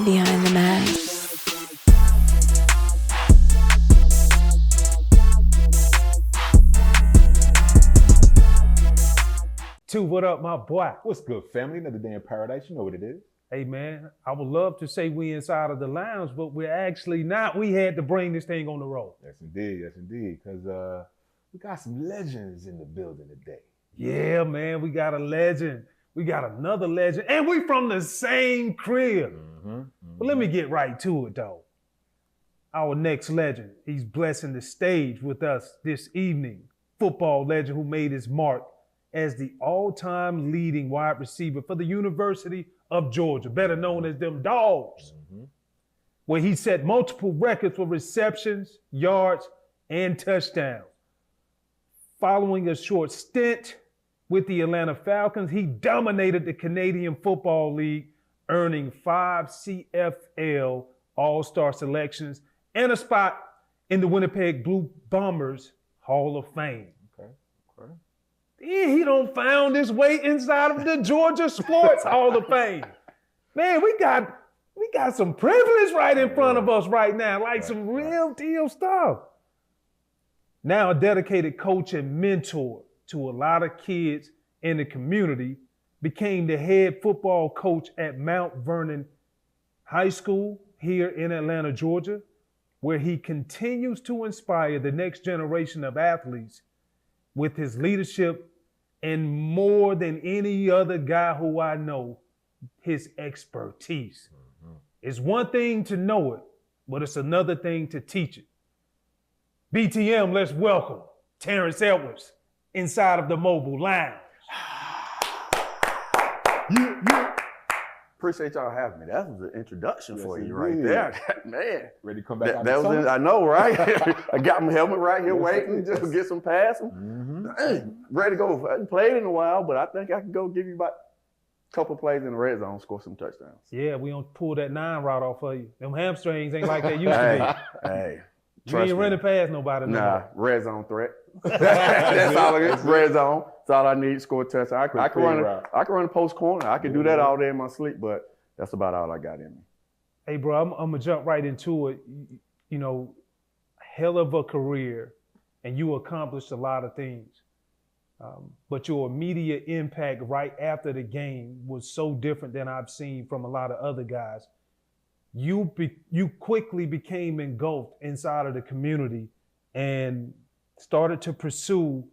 behind the mask. What up, my boy? What's good, family? Another day in paradise. You know what it is. Hey, man, I would love to say we inside of the lounge, but we're actually not. We had to bring this thing on the road. Yes, indeed. Yes, indeed. Because we got some legends in the building today. Yeah, man, we got a legend. We got another legend. And we from the same crib. But let me get right to it, though. Our next legend, he's blessing the stage with us this evening. Football legend who made his mark as the all-time leading wide receiver for the University of Georgia, better known as them Dogs, where he set multiple records for receptions, yards, and touchdowns. Following a short stint with the Atlanta Falcons, he dominated the Canadian Football League, earning 5 CFL All-Star selections and a spot in the Winnipeg Blue Bombers Hall of Fame. Okay. He don't found his way inside of the Georgia Sports Hall of Fame. Man, we got some privilege right in front of us right now, like some real deal stuff. Now a dedicated coach and mentor to a lot of kids in the community, became the head football coach at Mount Vernon High School here in Atlanta, Georgia, where he continues to inspire the next generation of athletes with his leadership and more than any other guy who I know, his expertise. It's one thing to know it, but it's another thing to teach it. BTM, let's welcome Terrence Edwards inside of the Mobile Lounge. Appreciate y'all having me. That was an introduction for you right indeed. there. Man. Ready to come back out That the was summer? I know, right? I got my helmet right here Yes, waiting yes. just to get some passing. Ready to go. I haven't played in a while, but I think I can go give you about a couple plays in the red zone, score some touchdowns. Yeah, we don't pull that 9 route off of you. Them hamstrings ain't like they used to Hey. be. You ain't running past nobody. no Nah, more. red zone threat. That's all it is. Red zone. That's all I need. Score a touchdown. I can run a post corner. I can do that all day in my sleep, but that's about all I got in me. Hey, bro, I'm gonna jump right into it. You know, hell of a career, and you accomplished a lot of things. But your immediate impact right after the game was so different than I've seen from a lot of other guys. You quickly became engulfed inside of the community and started to pursue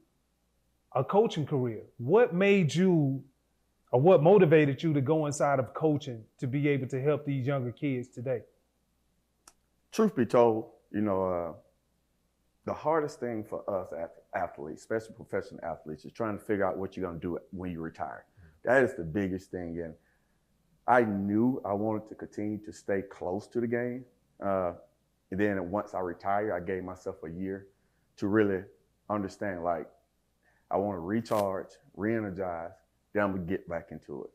a coaching career. What made you, or what motivated you to go inside of coaching to be able to help these younger kids today? Truth be told, the hardest thing for us athletes, especially professional athletes, is trying to figure out what you're going to do when you retire. That is the biggest thing. And I knew I wanted to continue to stay close to the game. And then once I retired, I gave myself a year to really understand, like, I want to recharge, re-energize, then I'm going to get back into it.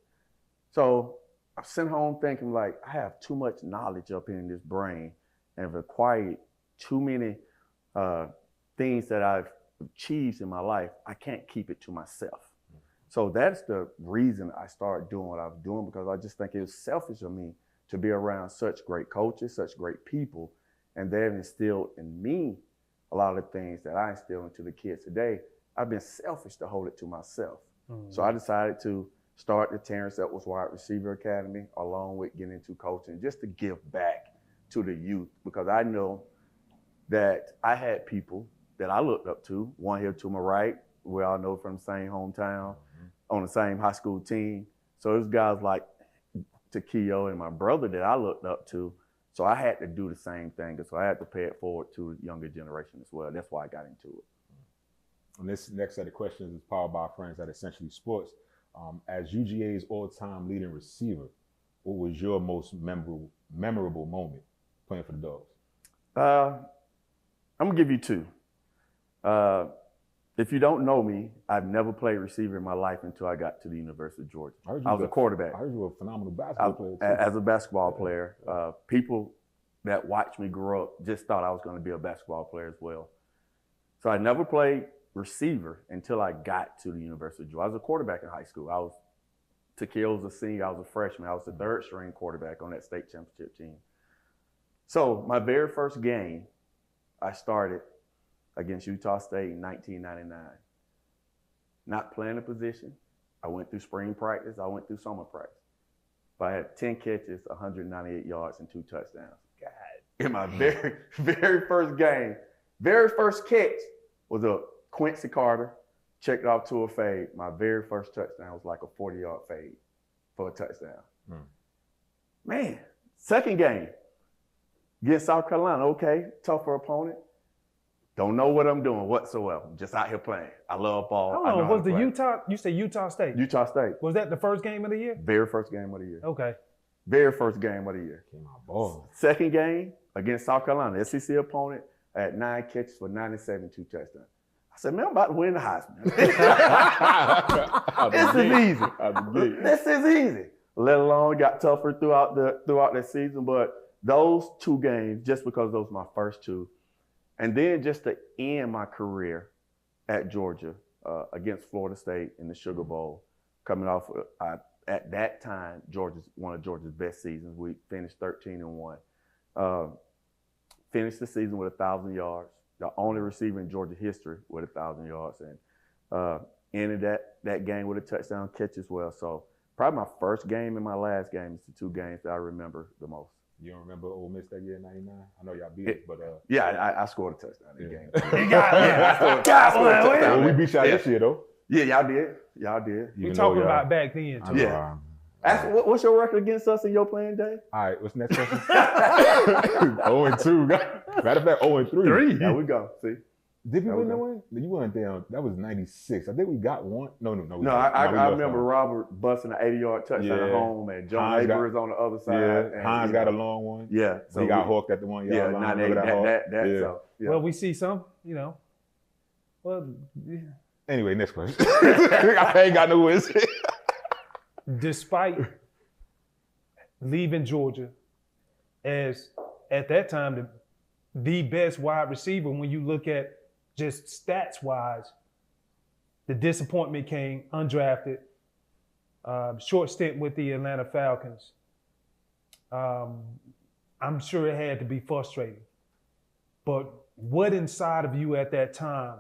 So I sent home thinking, like, I have too much knowledge up in this brain and have acquired too many things that I've achieved in my life. I can't keep it to myself. So that's the reason I started doing what I was doing, because I just think it was selfish of me to be around such great coaches, such great people, and they've instilled in me a lot of the things that I instill into the kids today. I've been selfish to hold it to myself. So I decided to start the Terrence Edwards Wide Receiver Academy, along with getting into coaching, just to give back to the youth, because I know that I had people that I looked up to, one here to my right, we all know from the same hometown, on the same high school team. So there's guys like Takeo and my brother that I looked up to. So I had to do the same thing. So I had to pay it forward to the younger generation as well. That's why I got into it. And this next set of questions is powered by our friends at Essentially Sports. As UGA's all-time leading receiver, what was your most memorable moment playing for the Dogs? I'm gonna give you two. If you don't know me, I've never played receiver in my life until I got to the University of Georgia. I was a quarterback. I heard you were a phenomenal basketball player too. As a basketball player, people that watched me grow up just thought I was going to be a basketball player as well. So I never played receiver until I got to the University of Georgia. I was a quarterback in high school. I was Takeo was a senior. I was a freshman. I was the third string quarterback on that state championship team. So my very first game, I started against Utah State in 1999. Not playing a position. I went through spring practice. I went through summer practice. But I had 10 catches, 198 yards, and 2 touchdowns. God. In my very, very first game, very first catch was a Quincy Carter, checked off to a fade. My very first touchdown was like a 40-yard fade for a touchdown. Man, second game, against South Carolina, okay, tougher opponent. Don't know what I'm doing whatsoever. I'm just out here playing. I love ball. Hold on, was the Utah, you say Utah State? Utah State. Was that the first game of the year? Very first game of the year. Okay. Very first game of the year. Came out ball. Second game against South Carolina, SEC opponent, I had 9 catches for 97, 2 touchdowns. I said, man, I'm about to win the Heisman. This is easy. This is easy. Let alone got tougher throughout the season, but those 2 games, just because those were my first 2, and then just to end my career at Georgia against Florida State in the Sugar Bowl, coming off at that time, one of Georgia's best seasons. We finished 13-1. Finished the season with 1,000 yards, the only receiver in Georgia history with 1,000 yards, and ended that game with a touchdown catch as well. So probably my first game and my last game is the 2 games that I remember the most. You don't remember Ole Miss that year in '99? I know y'all beat it, but yeah, I scored a touchdown in the game. I scored a touchdown. Well, we beat y'all this year though. Yeah, y'all did. We talking about back then too. Yeah. What's your record against us in your playing day? All right, what's the next question? 0-2. Matter of fact, 0-3. There we go. See. Did we win that one? You weren't down. That was 96. I think we got one. No. I remember Robert busting an 80-yard touchdown at home, and John Neighbor is on the other side. Yeah, and, Hines got a long one. Yeah. So he got hooked at the 1 yard line. Yeah. Well, we see some, Well, yeah. Anyway, next question. I ain't got no wins. Despite leaving Georgia as, at that time, the best wide receiver, when you look at just stats-wise, the disappointment came undrafted, short stint with the Atlanta Falcons. I'm sure it had to be frustrating. But what inside of you at that time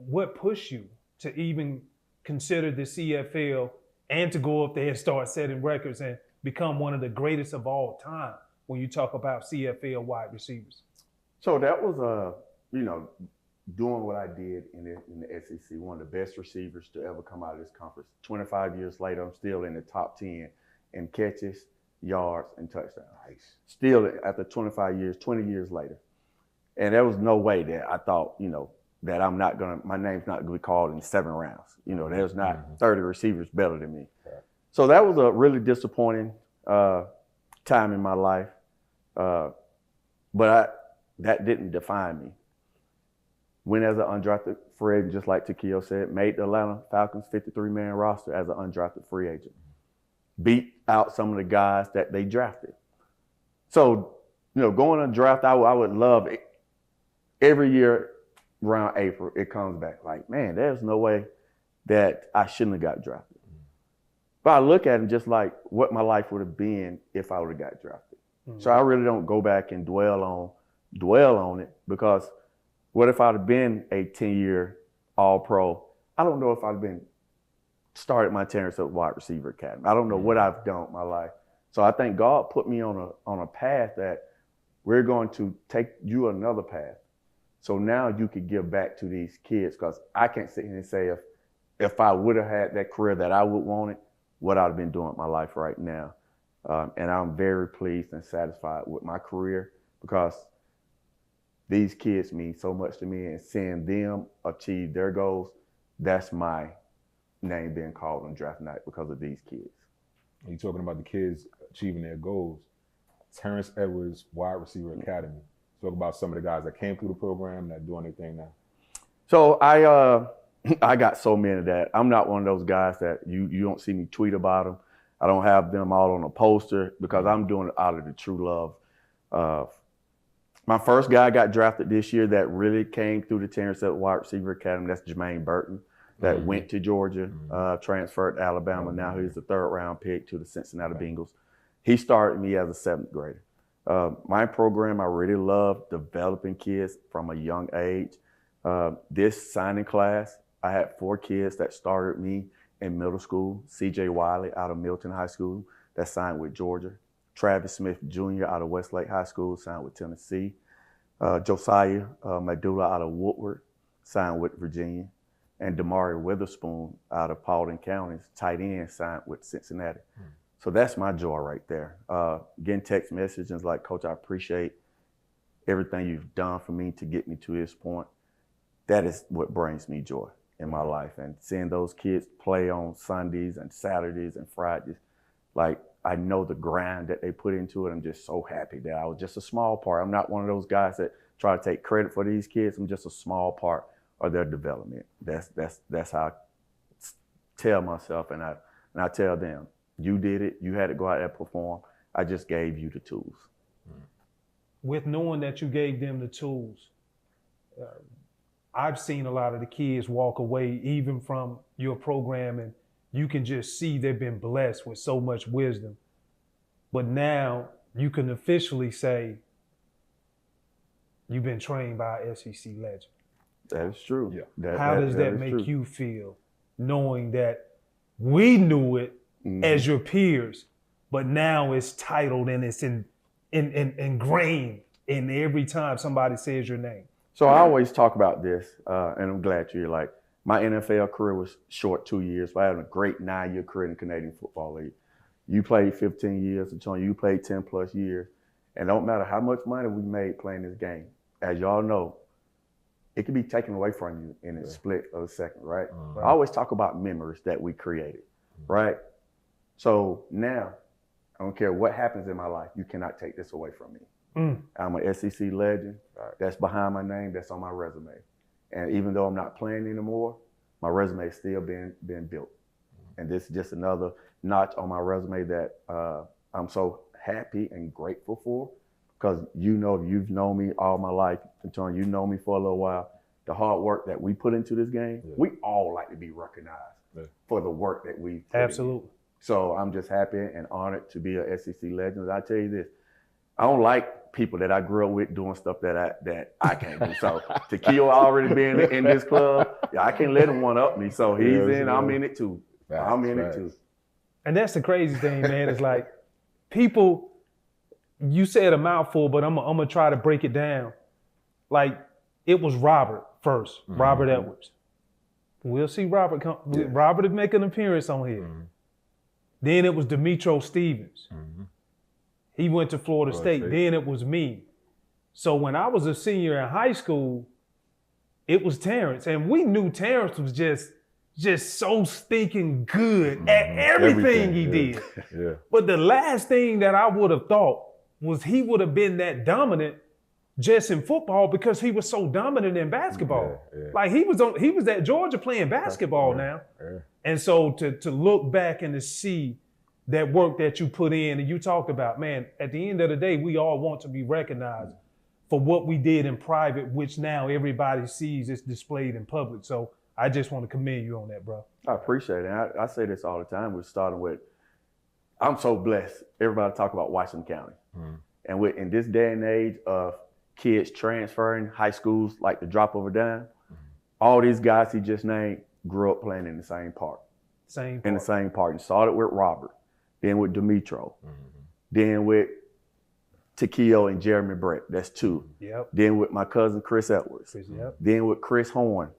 what pushed you to even consider the CFL and to go up there and start setting records and become one of the greatest of all time when you talk about CFL wide receivers? So that was, doing what I did in the SEC, one of the best receivers to ever come out of this conference. 25 years later, I'm still in the top 10 in catches, yards, and touchdowns. Nice. Still after 25 years, 20 years later. And there was no way that I thought, that my name's not gonna be called in 7 rounds. There's not 30 receivers better than me. Right. So that was a really disappointing time in my life. But that didn't define me. Went as an undrafted free agent, just like Takeo said, made the Atlanta Falcons 53-man roster as an undrafted free agent. Beat out some of the guys that they drafted. So, going undrafted, I would love it. Every year around April, it comes back like, man, there's no way that I shouldn't have got drafted. But I look at it just like what my life would have been if I would have got drafted. Mm-hmm. So I really don't go back and dwell on it, because what if I'd have been a 10-year All-Pro? I don't know if I'd have started my Terrence Edwards wide receiver academy. I don't know what I've done with my life. So I think God put me on a path that we're going to take you another path. So now you could give back to these kids, because I can't sit here and say if I would have had that career that I would want it, what I'd have been doing with my life right now. And I'm very pleased and satisfied with my career, because these kids mean so much to me, and seeing them achieve their goals, that's my name being called on draft night because of these kids. You're talking about the kids achieving their goals. Terrence Edwards, Wide Receiver Academy. Talk about some of the guys that came through the program that are doing their thing now. So I got so many that I'm not one of those guys that you don't see me tweet about them. I don't have them all on a poster, because I'm doing it out of the true love. My first guy got drafted this year that really came through the Terrence Edwards Wide Receiver Academy. That's Jermaine Burton. that went to Georgia, transferred to Alabama. Now he's the 3rd round pick to the Cincinnati Bengals. He started me as a 7th grader. My program, I really love developing kids from a young age. This signing class, I had 4 kids that started me in middle school. C.J. Wiley out of Milton High School that signed with Georgia. Travis Smith Jr. out of Westlake High School signed with Tennessee. Josiah Medulla out of Woodward signed with Virginia. And Damari Witherspoon out of Paulding County, tight end, signed with Cincinnati. So that's my joy right there. Getting text messages like, Coach, I appreciate everything you've done for me to get me to this point. That is what brings me joy in my life. And seeing those kids play on Sundays and Saturdays and Fridays, like, I know the grind that they put into it. I'm just so happy that I was just a small part. I'm not one of those guys that try to take credit for these kids. I'm just a small part of their development. That's how I tell myself, and I tell them, you did it. You had to go out there and perform. I just gave you the tools. With knowing that you gave them the tools, I've seen a lot of the kids walk away even from your program, and you can just see they've been blessed with so much wisdom. But now you can officially say you've been trained by an SEC legend. That is true. Yeah. How does that make you feel, knowing that we knew it as your peers, but now it's titled and it's ingrained in every time somebody says your name? So I always talk about this, and I'm glad you're like, my NFL career was short 2 years, but I had a great 9-year career in the Canadian Football League. You played 15 years, Antonio, you played 10 plus years, and don't matter how much money we made playing this game, as y'all know, it can be taken away from you in a split of a second, right? I always talk about memories that we created, right? So now, I don't care what happens in my life, you cannot take this away from me. I'm an SEC legend. That's behind my name. That's on my resume. And even though I'm not playing anymore, my resume is still being built. And this is just another notch on my resume that I'm so happy and grateful for, because you've known me all my life, Antonio, you've known me for a little while. The hard work that we put into this game, we all like to be recognized for the work that we put in. So I'm just happy and honored to be a SEC legend. I tell you this, I don't like people that I grew up with doing stuff that I can't do. So Takeo already being in this club, I can't let him one up me. So he's in, I'm in it too. I'm in it too. And that's the crazy thing, man. It's like people, you said a mouthful, but I'm gonna try to break it down. Like, it was Robert first, Robert Edwards. We'll see Robert come. Robert is making an appearance on here. Then it was Demetro Stevens. He went to Florida State. Then it was me. So when I was a senior in high school, it was Terrence. And we knew Terrence was just so stinking good at everything he did. But the last thing that I would have thought was he would have been that dominant just in football, because he was so dominant in basketball. Like, he was at Georgia playing basketball now. And so to look back and to see that work that you put in, and you talked about, man, at the end of the day, we all want to be recognized for what we did in private, which now everybody sees is displayed in public. So I just want to commend you on that, bro. I appreciate it. And I say this all the time. We're starting with, I'm so blessed. Everybody talk about Washington County. And in this day and age of kids transferring high schools like the drop of a dime, all these guys he just named grew up playing in the same park. In the same park. And started with Robert, then with Demetro, then with Takeo and Jeremy Brett. That's 2. Then with my cousin Chris Edwards. Then with Chris Horn.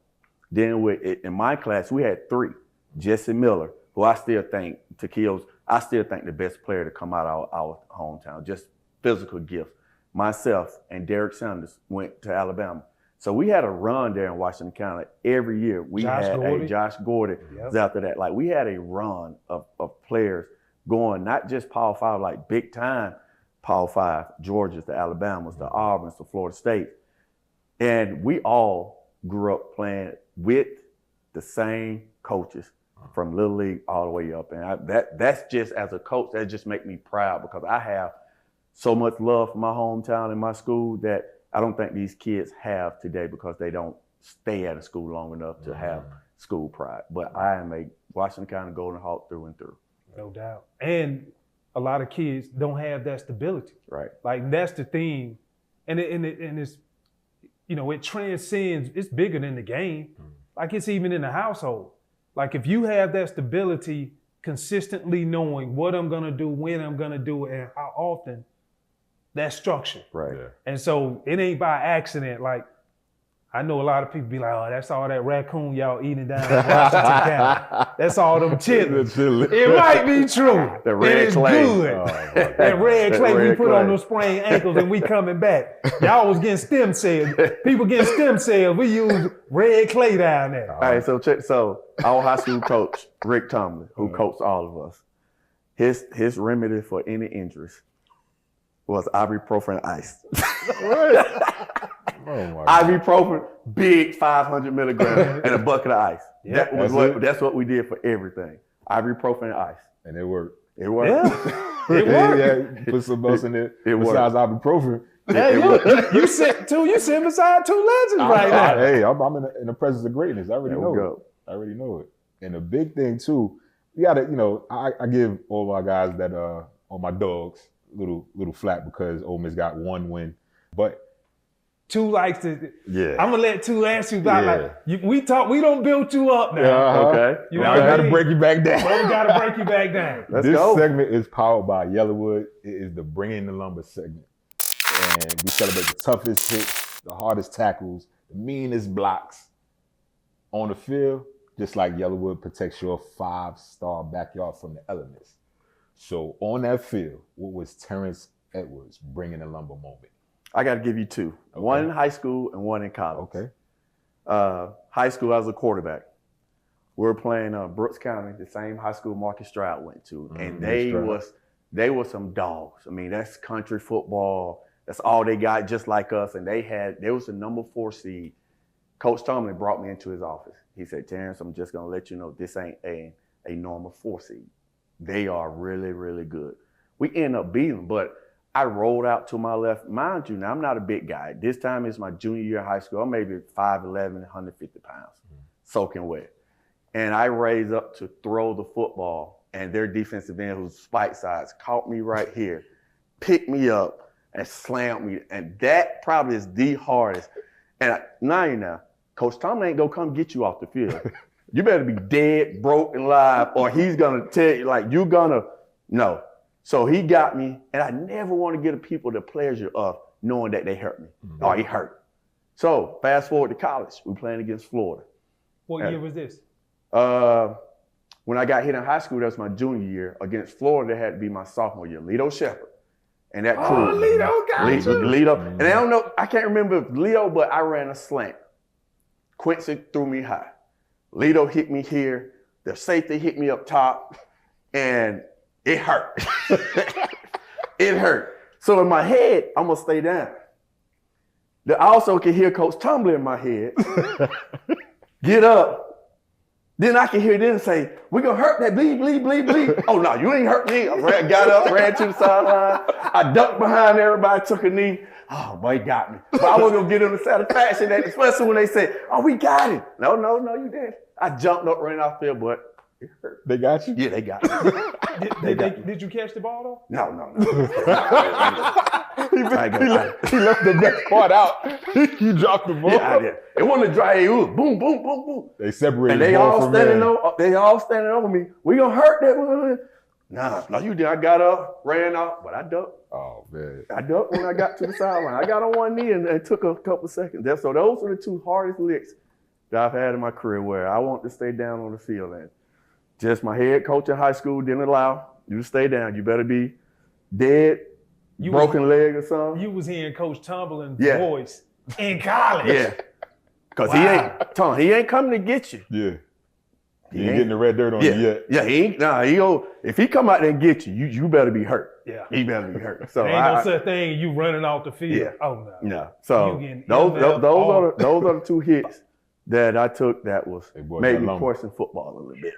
Then in my class, we had 3. Jesse Miller, who I still think the best player to come out of our hometown, just physical gift. Myself and Derek Sanders went to Alabama. So we had a run there in Washington County every year. We had Josh Gordon was after that. Like, we had a run of players going, not just Power 5, like big time Power 5, Georgias, the Alabamas, the Auburns, the Florida State. And we all grew up playing with the same coaches from Little League all the way up. And that's just, as a coach, that just makes me proud, because I have so much love for my hometown and my school that I don't think these kids have today, because they don't stay at a school long enough to have school pride. But I am a Washington County Golden Hawk through and through. No doubt. And a lot of kids don't have that stability. Right. Like that's the thing. And it's, it transcends, it's bigger than the game. Like it's even in the household. Like if you have that stability, consistently knowing what I'm gonna do, when I'm gonna do it, and how often, that's structure. Right. Yeah. And so it ain't by accident. Like I know a lot of people be like, oh, that's all that raccoon y'all eating down in Washington County. That's all them chitlins. It might be true. The red clay. Good. That red clay we put on those sprained ankles and we coming back. Y'all was getting stem cells. People getting stem cells. We use red clay down there. All right, so our high school coach, Rick Tomlin, who coached all of us, his remedy for any injuries was ibuprofen ice. Oh my Ibuprofen, big 500 milligrams and a bucket of ice. Yeah, That's what we did for everything. Ibuprofen and ice. And it worked. It worked. Yeah, it worked. Yeah, put some else in it. It besides ibuprofen. Hey, look, you sit beside two legends right now. Hey, I'm in the presence of greatness. I already There we know go. it. I already know it. And the big thing too, you gotta, I give all my guys that on my dogs little flat because Ole Miss got one win, but. Two likes to. Yeah. I'm gonna let Two ask you about we don't build you up now. Okay. You Now know I what I gotta mean? break you back down. Well, we gotta break you back down. Let's This go. segment is powered by Yellowwood. It is the Bring in the Lumber segment. And we celebrate the toughest hits, the hardest tackles, the meanest blocks on the field, just like Yellowwood protects your 5-star backyard from the elements. So on that field, what was Terrence Edwards' Bring in the Lumber moment? I got to give you two. Okay. One in high school and one in college. Okay. High school, I was a quarterback. We were playing Brooks County, the same high school Marcus Stroud went to. And they were some dogs. I mean, that's country football. That's all they got, just like us. And there was the number 4 seed. Coach Tomlin brought me into his office. He said, Terrence, I'm just going to let you know this ain't a normal 4 seed. They are really, really good. We end up beating them, but I rolled out to my left. Mind you, now I'm not a big guy. This time is my junior year of high school. I'm maybe 5'11", 150 pounds, soaking wet. And I raised up to throw the football, and their defensive end, who's spike sides, caught me right here, picked me up, and slammed me. And that probably is the hardest. And now, Coach Tomlin ain't gonna come get you off the field. You better be dead, broke, and alive, or he's gonna tell you, no. So he got me, and I never want to give people the pleasure of knowing that they hurt me. Mm-hmm. Oh, he hurt. So fast forward to college, we're playing against Florida. What year was this? When I got hit in high school, that was my junior year. Against Florida, that had to be my sophomore year. Lito Shepherd. And that crew. Oh, Lito got you. Lito. And I don't know, I can't remember if Lito, but I ran a slant. Quincy threw me high. Lito hit me here. The safety hit me up top. And it hurt. It hurt. So in my head, I'm going to stay down. I also can hear Coach Tumbler in my head. Get up. Then I can hear them say, we're going to hurt that bleed, bleed, bleed, bleed. Oh, no, you ain't hurt me. I got up, ran to the sideline. I ducked behind everybody, took a knee. Oh, boy, he got me. But I wasn't going to get them the satisfaction, that, especially when they said, oh, we got him. No, you didn't. I jumped up, ran off there, but it hurt. They got you? Yeah, they got me. Did you catch the ball, though? No. He left the best part out. You dropped the ball. Yeah, I did. It wasn't a dry. It was boom, boom, boom, boom. They separated. And they all standing over me. We gonna hurt that one. No, you did. I got up, ran off, but I ducked. Oh man. I ducked when I got to the sideline. I got on one knee and it took a couple seconds. So those are the two hardest licks that I've had in my career where I want to stay down on the field. And just my head coach in high school didn't allow you to stay down. You better be dead, broken leg or something. You was hearing Coach Tumblin's voice in college. Yeah. Because he ain't coming to get you. Yeah. He ain't getting the red dirt on you yet. Yeah, he ain't. If he come out there and get you, you better be hurt. Yeah. He better be hurt. So there ain't no such thing as you running off the field. Yeah. Oh, no. No. So those are the two hits that I took that made me question football a little bit.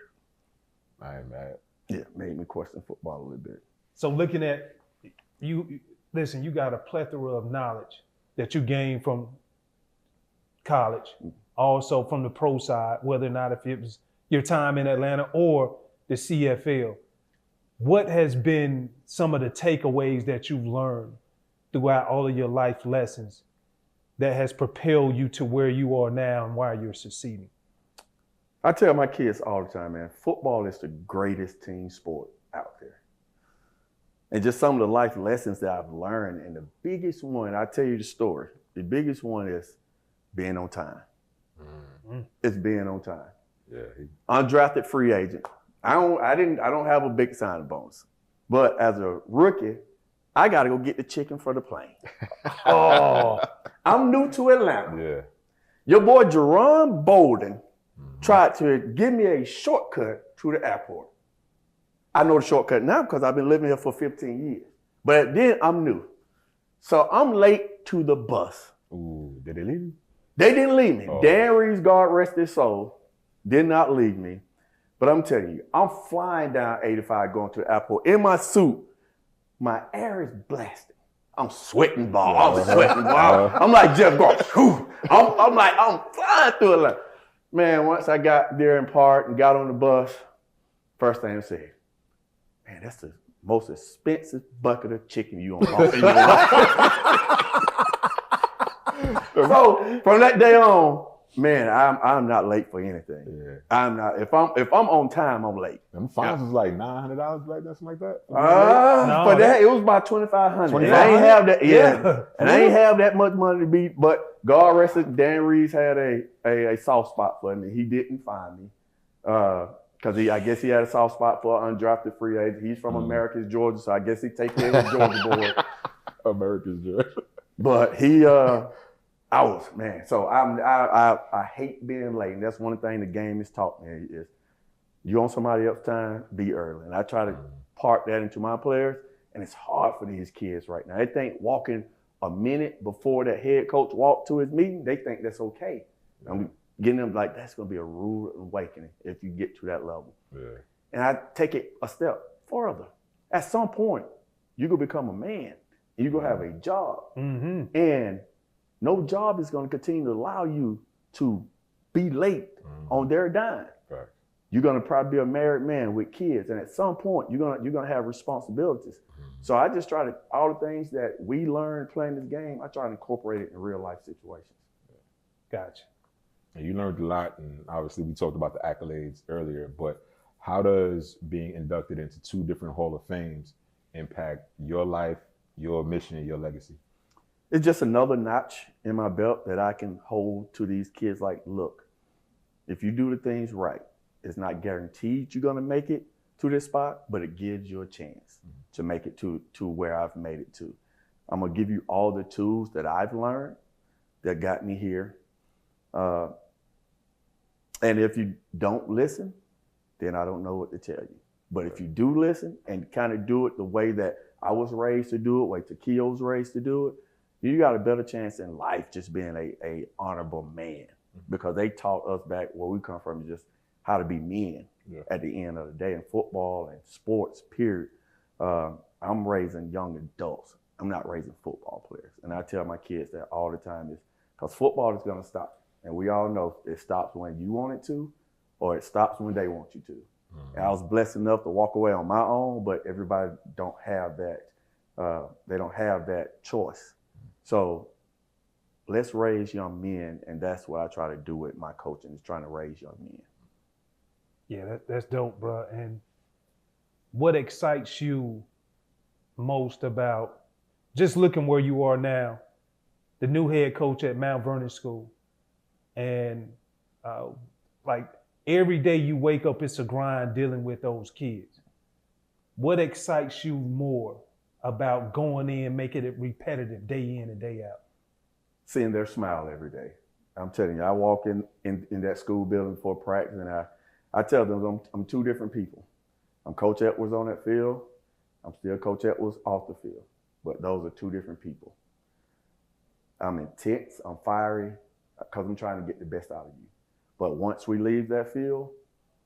I ain't mad. Yeah, made me question football a little bit. So looking at you, you got a plethora of knowledge that you gained from college, also from the pro side, whether or not if it was your time in Atlanta or the CFL. What has been some of the takeaways that you've learned throughout all of your life lessons that has propelled you to where you are now and why you're succeeding? I tell my kids all the time, man, football is the greatest team sport out there. And just some of the life lessons that I've learned, and the biggest one, I'll tell you the story. The biggest one is being on time. It's being on time. Yeah. Undrafted free agent. I don't have a big signing bonus. But as a rookie, I gotta go get the chicken for the plane. Oh, I'm new to Atlanta. Yeah. Your boy Jerron Bolden tried to give me a shortcut to the airport. I know the shortcut now because I've been living here for 15 years. But then I'm new. So I'm late to the bus. Ooh, did they leave you? They didn't leave me. Oh. Dan Reeves, God rest his soul, did not leave me. But I'm telling you, I'm flying down 85 going to the airport in my suit. My air is blasting. I'm sweating ball. I'm sweating ball. I'm like Jeff Garth. I'm flying through Atlanta. Man, once I got there in park and got on the bus, first thing I said, man, that's the most expensive bucket of chicken you gonna buy in your life. So from that day on, man, I'm not late for anything. Yeah. I'm not. If I'm on time, I'm late. Them fines was like $900 back then, something like that. For that, it was about $2,500. And I ain't have that. Yeah. And I ain't have that much money to be. But God rest it, Dan Reeves had a soft spot for me. He didn't find me because I guess he had a soft spot for an undrafted free agent. He's from Americus, Georgia, so I guess he take care of his Georgia boy. Americus, Georgia. But he, so I hate being late. And that's one thing the game has taught me is you on somebody else's time, be early. And I try to park that into my players, and it's hard for these kids right now. They think walking a minute before that head coach walked to his meeting, they think that's okay. I'm getting them like, that's going to be a rude awakening if you get to that level. Yeah. And I take it a step further. At some point, you're going to become a man. You're going to have a job. And no job is going to continue to allow you to be late on their dime. Right. You're going to probably be a married man with kids. And at some point, you're going to have responsibilities. So I just try to, all the things that we learned playing this game, I try to incorporate it in real life situations. Gotcha. And you learned a lot, and obviously we talked about the accolades earlier, but how does being inducted into 2 different Hall of Fames impact your life, your mission, and your legacy? It's just another notch in my belt that I can hold to these kids like, look, if you do the things right, it's not guaranteed you're going to make it to this spot, but it gives you a chance to make it to where I've made it to. I'm going to give you all the tools that I've learned that got me here. And if you don't listen, then I don't know what to tell you. But if you do listen and kind of do it the way that I was raised to do it, way Takeo was raised to do it, you got a better chance in life just being a honorable man, because they taught us back where we come from just how to be men at the end of the day in football and sports, period. I'm raising young adults. I'm not raising football players. And I tell my kids that all the time is because football is going to stop. And we all know it stops when you want it to, or it stops when they want you to. And I was blessed enough to walk away on my own, but everybody don't have that. They don't have that choice. So let's raise young men, and that's what I try to do with my coaching, is trying to raise young men. Yeah, that's dope, bro. And what excites you most about just looking where you are now, the new head coach at Mount Vernon School, and like every day you wake up, it's a grind dealing with those kids. What excites you more about going in, making it repetitive day in and day out? Seeing their smile every day. I'm telling you, I walk in that school building for practice, and I tell them I'm 2 different people. I'm Coach Edwards on that field. I'm still Coach Edwards off the field. But those are 2 different people. I'm intense, I'm fiery, because I'm trying to get the best out of you. But once we leave that field,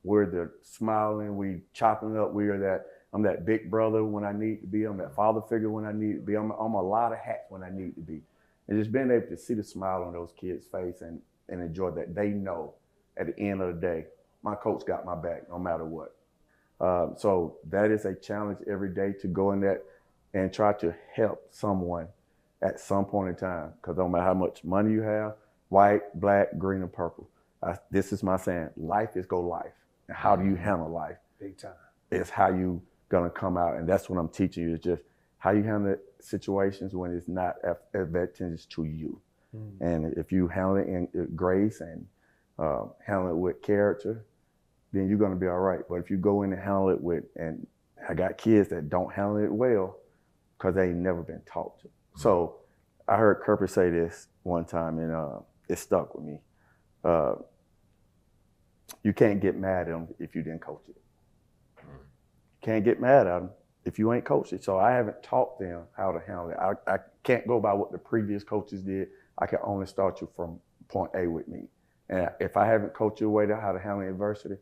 we're the smiling, we chopping up, I'm that big brother when I need to be, I'm that father figure when I need to be, I'm a lot of hats when I need to be. And just being able to see the smile on those kids' face, and and enjoy that. They know at the end of the day, my coach got my back no matter what. So that is a challenge every day to go in that and try to help someone at some point in time. Because no matter how much money you have, white, black, green, and purple, this is my saying, life is go life. And how do you handle life? Big time. It's how you gonna come out. And that's what I'm teaching you, is just how you handle situations when it's not advantageous to you. And if you handle it in grace and handle it with character, then you're gonna be all right. But if you go in and handle it with, and I got kids that don't handle it well because they ain't never been taught to. So I heard Kerper say this one time, and it stuck with me. You can't get mad at them if you didn't coach it. You can't get mad at them if you ain't coached it. So I haven't taught them how to handle it. I can't go by what the previous coaches did. I can only start you from point A with me. And if I haven't coached you a way to how to handle adversity,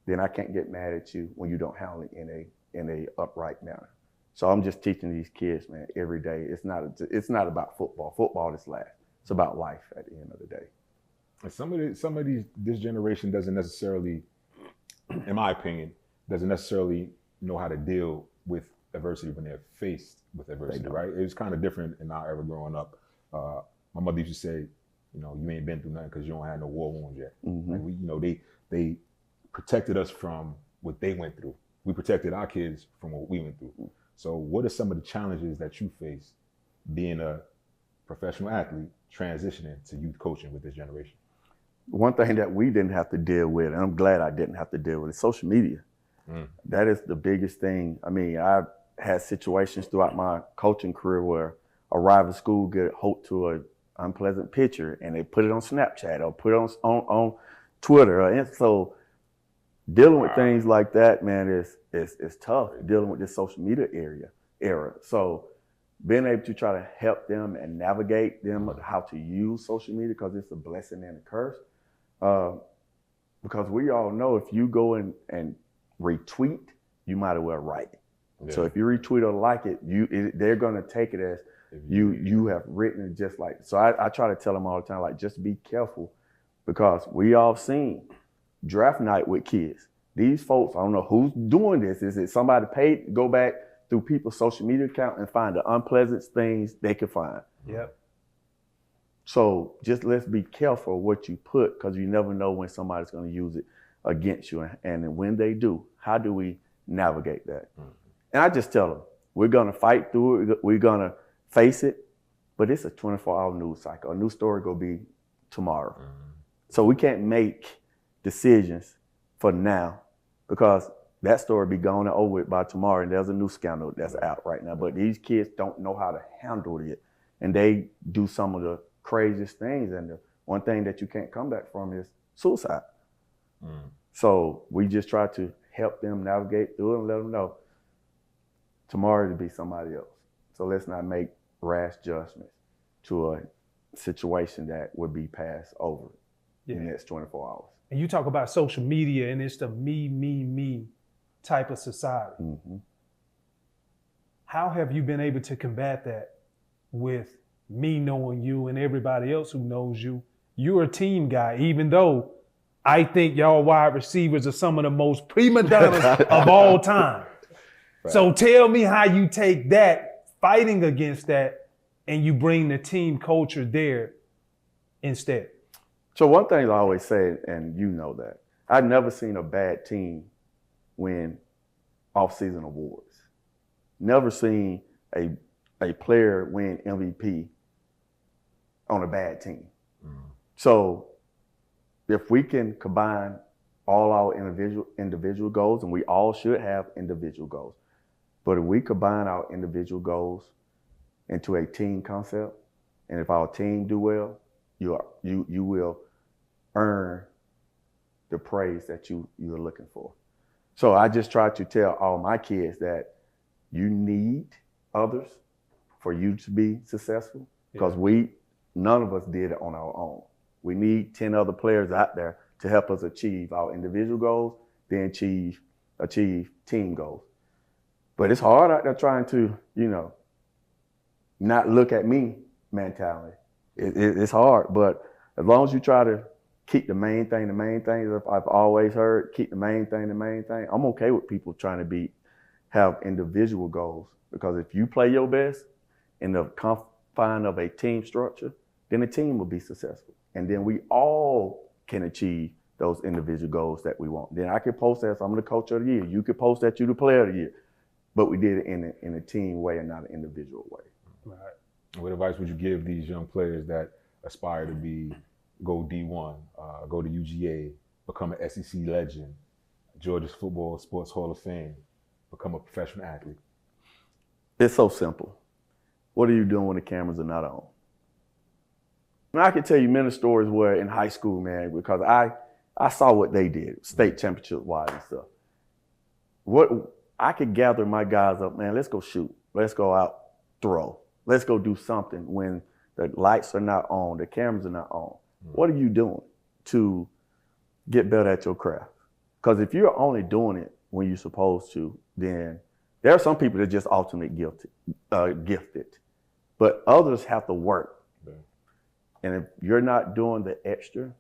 then I can't get mad at you when you don't handle it in a upright manner. So I'm just teaching these kids, man, every day. It's not about football. Football is last. It's about life at the end of the day. And some of these, this generation doesn't necessarily, in my opinion, doesn't necessarily know how to deal with adversity when they're faced with adversity, right? It was kind of different in our era growing up. My mother used to say, you ain't been through nothing because you don't have no war wounds yet. Like they protected us from what they went through. We protected our kids from what we went through. So what are some of the challenges that you face being a professional athlete transitioning to youth coaching with this generation? One thing that we didn't have to deal with, and I'm glad I didn't have to deal with, is social media. That is the biggest thing. I mean, I've had situations throughout my coaching career where a rival school get hooked to an unpleasant picture and they put it on Snapchat or put it on Twitter. And so dealing with things like that, man, is tough, dealing with this social media era. So being able to try to help them and navigate them how to use social media, because it's a blessing and a curse. Because we all know if you go and retweet, you might as well write it. Yeah. So if you retweet or like it, they're gonna take it as you have written it just like. So I try to tell them all the time, like, just be careful, because we all seen draft night with kids. These folks, I don't know who's doing this. Is it somebody paid to go back through people's social media account and find the unpleasant things they could find? Yep. So just let's be careful what you put, because you never know when somebody's going to use it against you. And when they do, how do we navigate that? And I just tell them, we're going to fight through it. We're going to face it. But it's a 24-hour news cycle. A new story going to be tomorrow. So we can't make decisions for now, because that story be gone and over with by tomorrow, and there's a new scandal that's out right now. But these kids don't know how to handle it, and they do some of the craziest things. And the one thing that you can't come back from is suicide. So we just try to help them navigate through it and let them know tomorrow to be somebody else. So let's not make rash judgments to a situation that would be passed over in the next 24 hours. And you talk about social media, and it's the me type of society. How have you been able to combat that with me knowing you and everybody else who knows you? You're a team guy, even though I think y'all wide receivers are some of the most prima donnas of all time. Right. So tell me how you take that, fighting against that, and you bring the team culture there instead. So one thing I always say, and you know that, I've never seen a bad team win off-season awards. Never seen a player win MVP on a bad team. So if we can combine all our individual goals, and we all should have individual goals, but if we combine our individual goals into a team concept, and if our team do well, you will earn the praise that you're looking for. So I just try to tell all my kids that you need others for you to be successful, because none of us did it on our own. We need 10 other players out there to help us achieve our individual goals, then achieve team goals. But it's hard out there trying to, not look at me mentality. It's hard, but As long as you try to keep the main thing that I've always heard, keep the main thing the main thing. I'm okay with people trying to have individual goals, because if you play your best in the confine of a team structure, then the team will be successful. And then we all can achieve those individual goals that we want. Then I could post that I'm the coach of the year. You could post that you're the player of the year. But we did it in a team way and not an individual way. Right. What advice would you give these young players that aspire to go D1, go to UGA, become an SEC legend, Georgia's Football Sports Hall of Fame, become a professional athlete? It's so simple. What are you doing when the cameras are not on? And I can tell you many stories where in high school, man, because I saw what they did, state championship-wise and stuff. What I could gather my guys up, man, let's go shoot. Let's go out, throw. Let's go do something when the lights are not on, the cameras are not on. What are you doing to get better at your craft? Because if you're only doing it when you're supposed to, then there are some people that are just ultimately gifted. But others have to work. Yeah. And if you're not doing the extra,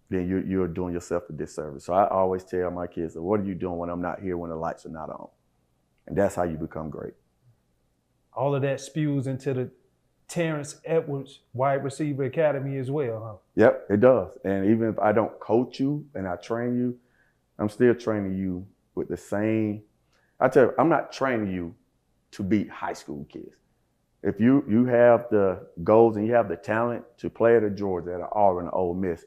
then you're doing yourself a disservice. So I always tell my kids, what are you doing when I'm not here, when the lights are not on? And that's how you become great. All of that spews into the Terrence Edwards Wide Receiver Academy as well, huh? Yep, it does. And even if I don't coach you and I train you, I'm still training you with the same. I tell you, I'm not training you to beat high school kids. If you have the goals and you have the talent to play at a Georgia, at an Auburn, an Ole Miss,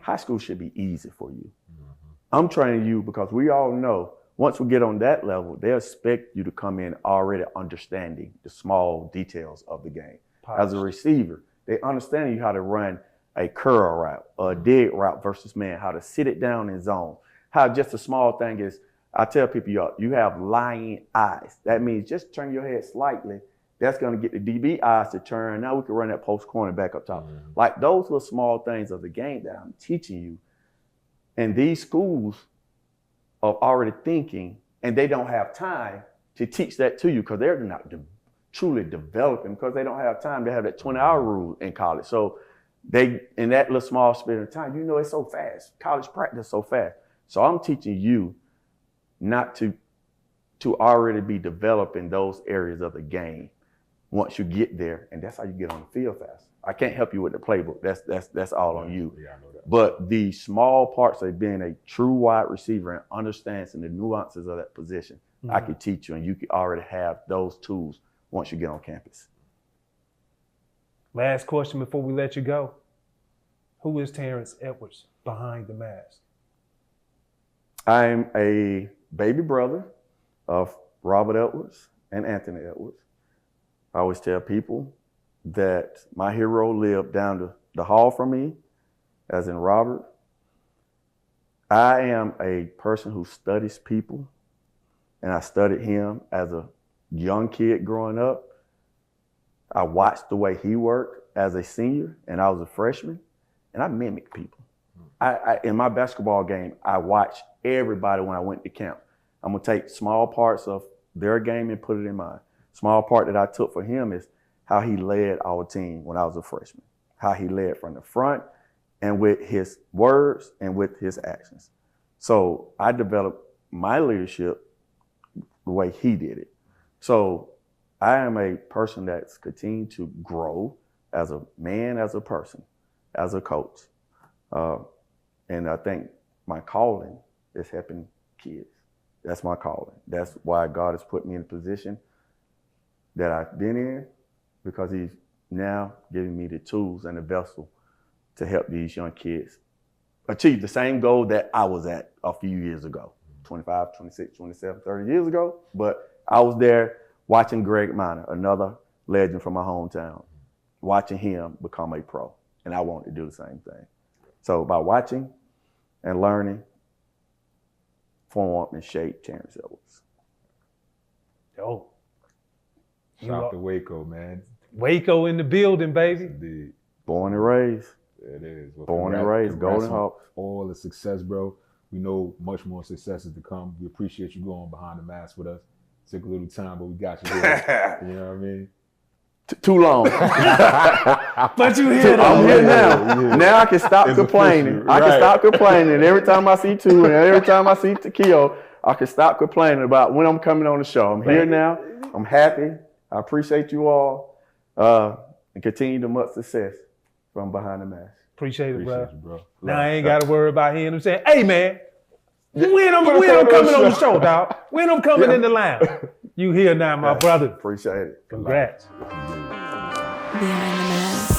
high school should be easy for you. Mm-hmm. I'm training you because we all know once we get on that level, they expect you to come in already understanding the small details of the game. As a receiver, they understand you how to run a curl route, a dig route versus man, how to sit it down in zone. How just a small thing is, I tell people, you have lying eyes. That means just turn your head slightly. That's going to get the DB eyes to turn. Now we can run that post corner back up top. Mm-hmm. Like those little small things of the game that I'm teaching you. And these schools are already thinking, and they don't have time to teach that to you because they're not truly developing, because they don't have time to have that 20-hour rule in college. So they, in that little small span of time, it's so fast. College practice so fast. So I'm teaching you not to already be developing those areas of the game once you get there, and that's how you get on the field fast. I can't help you with the playbook. That's all on you. Yeah, I know that. But the small parts of being a true wide receiver and understanding the nuances of that position, mm-hmm. I can teach you, and you can already have those tools once you get on campus. Last question before we let you go. Who is Terrence Edwards behind the mask? I'm a baby brother of Robert Edwards and Anthony Edwards. I always tell people that my hero lived down the hall from me, as in Robert. I am a person who studies people, and I studied him as a young kid growing up. I watched the way he worked as a senior, and I was a freshman, and I mimicked people. In my basketball game, I watched everybody when I went to camp. I'm going to take small parts of their game and put it in mine. Small part that I took for him is how he led our team when I was a freshman, how he led from the front and with his words and with his actions. So I developed my leadership the way he did it. So I am a person that's continued to grow as a man, as a person, as a coach. And I think my calling is helping kids. That's my calling. That's why God has put me in a position that I've been in, because he's now giving me the tools and the vessel to help these young kids achieve the same goal that I was at a few years ago, 25, 26, 27, 30 years ago. But I was there watching Greg Minor, another legend from my hometown, watching him become a pro. And I wanted to do the same thing. So by watching and learning, form and shape Terrence Edwards. Yo. Shout out to Waco, man. Waco in the building, baby. Indeed. Born and raised. It is. Well, born and raised, Golden Hawks. All the success, bro. We know much more success is to come. We appreciate you going behind the mask with us. Took a little time, but we got you there. You know what I mean? Too long. But you here though. I'm here now. Yeah. Now I can stop complaining. official, I can right. stop complaining. And every time I see Tu and every time I see Takeo, I can stop complaining about when I'm coming on the show. I'm here now. I'm happy. I appreciate you all. And continue to much success from behind the mask. Appreciate it, bro. Appreciate you, bro. Now I ain't got to worry about hearing them saying, "Hey, man, when I'm coming on the show, dog. When I'm coming in the lounge. You here now, my brother. Appreciate it. Congrats. Behind the mask.